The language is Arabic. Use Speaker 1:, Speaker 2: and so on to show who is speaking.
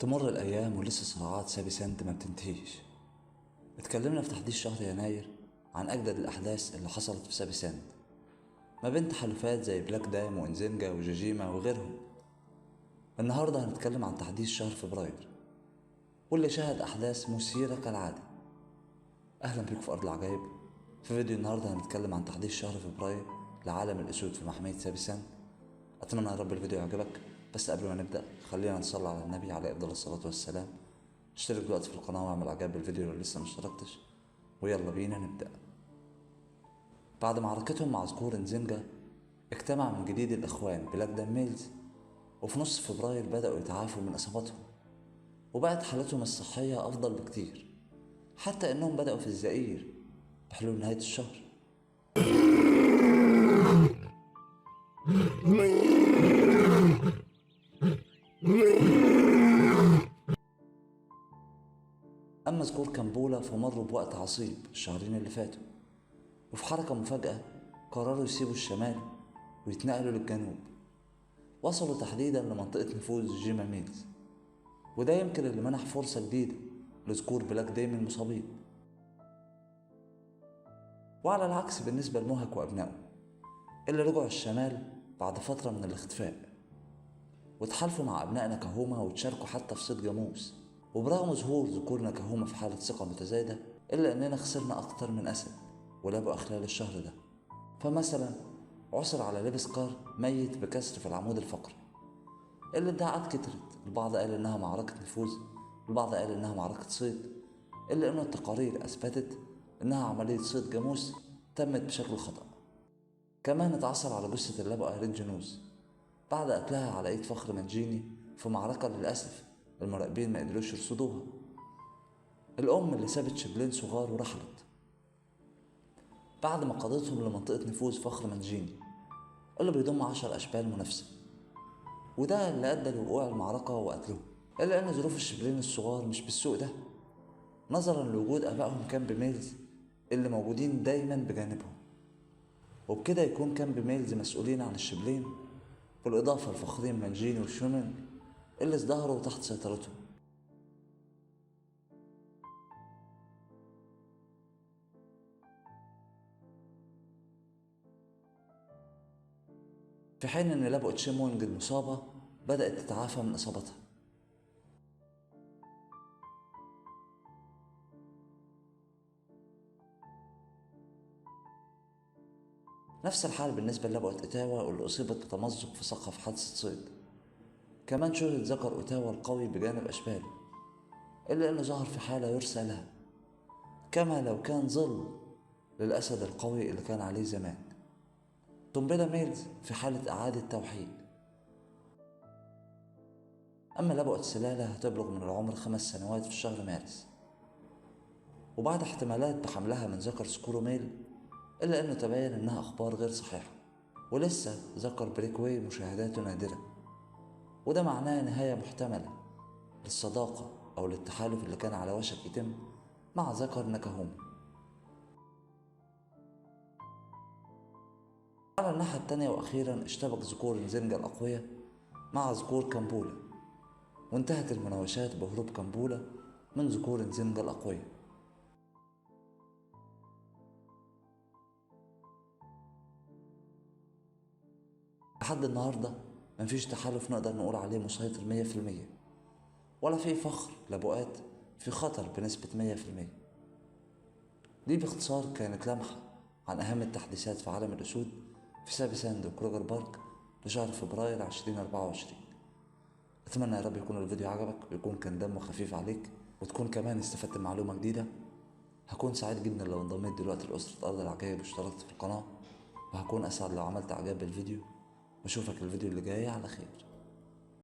Speaker 1: تمر الأيام ولسه صراعات سابي سنت ما بتنتهيش. اتكلمنا في تحديث شهر يناير عن أجدد الأحداث اللي حصلت في سابي سنت ما بين تحالفات زي بلاك دايم وإنزينجا وجاجيما وغيرهم. النهاردة هنتكلم عن تحديث شهر فبراير واللي شهد أحداث مثيرة كالعادة. أهلا بيكم في أرض العجائب. في فيديو النهاردة هنتكلم عن تحديث شهر فبراير لعالم الأسود في محمية سابي سنت. أتمنى يا رب الفيديو يعجبك، بس قبل ما نبدأ خلينا نصلي على النبي عليه أفضل الصلاة والسلام. اشترك دلوقتي في القناة واعمل اعجاب بالفيديو لو لسه مشتركتش، ويلا بينا نبدأ. بعد معركتهم مع ذكور انزينجا اجتمع من جديد الإخوان بلاك دام ميلز، وفي نص فبراير بدأوا يتعافوا من إصاباتهم وبقت حالتهم الصحية أفضل بكتير، حتى إنهم بدأوا في الزئير بحلول نهاية الشهر. أما ذكور كامبولا فمروا بوقت عصيب الشهرين اللي فاتوا، وفي حركة مفاجأة قرروا يسيبوا الشمال ويتنقلوا للجنوب. وصلوا تحديدا لمنطقة نفوذ جيما ميلز، وده يمكن اللي منح فرصة جديدة لذكور بلاك دايم المصابين. وعلى العكس بالنسبة لموهك وأبنائه اللي رجعوا الشمال بعد فترة من الاختفاء وتحالفوا مع أبناء ناكاهوما وتشاركوا حتى في صيد جاموس. وبرغم ظهور ذكور ناكاهوما في حالة ثقة متزايدة إلا أننا خسرنا أكتر من أسد ولبقى خلال الشهر ده. فمثلا عثر على لبس كار ميت بكسر في العمود الفقري. الادعاءات كترت، البعض قال إنها معركة نفوذ، البعض قال إنها معركة صيد، إلا إن التقارير أثبتت إنها عملية صيد جاموس تمت بشكل خطأ. كمان اتعثر على جثة اللبقة رينجنوز بعد قتلها على إيد فخر منجيني في معركة للأسف المراقبين ما قدروش يرصدوها. الأم اللي سابت شبلين صغار ورحلت بعد ما قادتهم لمنطقة نفوذ فخر منجيني اللي بيضم 10 أشبال منافسة، وده اللي أدى لوقوع المعركة وقتلهم. إلا أن ظروف الشبلين الصغار مش بالسوء ده نظرا لوجود آبائهم كامب ميلز اللي موجودين دايما بجانبهم، وبكده يكون كامب ميلز مسؤولين عن الشبلين بالإضافة لفخرين منجيني وشونن اللي ازدهروا تحت سيطرتهم. في حين ان لابو تشيمونج المصابة بدأت تتعافى من إصابتها. نفس الحال بالنسبة للابو إتاوا واللي أصيبت بتمزق في ساقها في حادثة صيد. كمان شهد ذكر إتاوا القوي بجانب أشباله، إلا أنه ظهر في حالة يرثى لها كما لو كان ظل للأسد القوي اللي كان عليه زمان. تومبيلا ميلز في حالة إعادة توحيد. أما لبقة السلالة هتبلغ من العمر 5 سنوات في شهر مارس، وبعد احتمالات بحملها من ذكر سكوروميل إلا أنه تبين أنها أخبار غير صحيحة، ولسه ذكر بريكوي مشاهداته نادرة، وده معناه نهاية محتملة للصداقة أو للتحالف اللي كان على وشك يتم مع ذكر ناكاهوما. على الناحية التانية وأخيرا اشتبك ذكور انزينجا الأقوياء مع ذكور كامبولا، وانتهت المناوشات بهروب كامبولا من ذكور انزينجا الأقوياء. لحد النهاردة مفيش تحالف نقدر نقول عليه مسيطر 100%، ولا في فخر لبؤات في خطر بنسبة 100%. دي باختصار كانت لمحة عن أهم التحديثات في عالم الأسود في سابي ساند وكروجر بارك لشهر فبراير 2024. أتمنى يا رب يكون الفيديو عجبك ويكون كان دمه خفيف عليك وتكون كمان استفدت معلومة جديدة. هكون سعيد جدا لو انضميت دلوقتي لأسرة أرض العجائب واشتركت في القناة، وهكون أسعد لو عملت إعجاب بالفيديو، وأشوفك الفيديو اللي جاي على خير.